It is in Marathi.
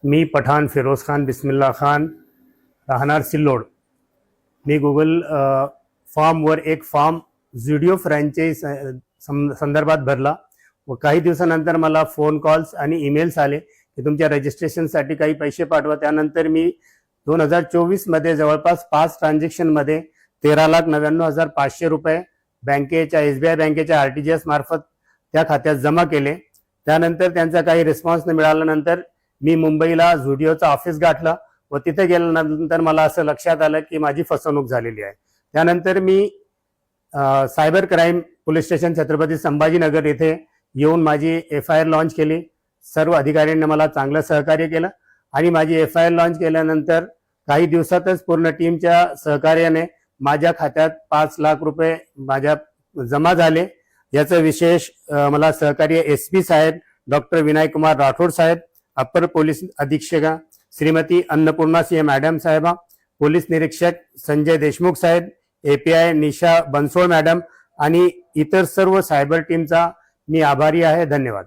मी पठाण फिरोज खान बिस्मिल्ला खान, राहणार सिल्लोड. मी गुगल फॉर्मवर एक फॉर्म व्हिडिओ फ्रँचाइज संदर्भात भरला व काही दिवसानंतर मला फोन कॉल्स आणि ईमेल्स आले की तुमच्या रजिस्ट्रेशनसाठी काही पैसे पाठवा. त्यानंतर मी 2024 मध्ये जवळपास 5 ट्रान्झॅक्शनमध्ये 13,99,500 रुपये बँकेच्या SBI बँकेच्या RTGS मार्फत त्या खात्यात जमा केले. त्यानंतर त्यांचा काही रिस्पॉन्स न मिळाल्यानंतर मी मुंबईला झुडिओचं ऑफिस गाठलं व तिथे गेल्यानंतर मला असं लक्षात आलं की माझी फसवणूक झालेली आहे. त्यानंतर मी cyber crime police station Chhatrapati Sambhajinagar येथे येऊन माझी FIR लॉन्च केली. सर्व अधिकाऱ्यांनी मला चांगलं सहकार्य केलं आणि माझी FIR लॉन्च केल्यानंतर काही दिवसातच पूर्ण टीमच्या सहकार्याने माझ्या खात्यात 5 लाख रुपये माझ्या जमा झाले. याचं विशेष मला सहकार्य SP साहेब, डॉक्टर विनायक कुमार राठोड साहेब, अपर पोलीस अधीक्षक श्रीमती अन्नपूर्णा सिंह मॅडम साहेबा, पोलीस निरीक्षक संजय देशमुख साहेब, API निशा बनसोड मॅडम आणि इतर सर्व सायबर टीमचा मी आभारी आहे. धन्यवाद.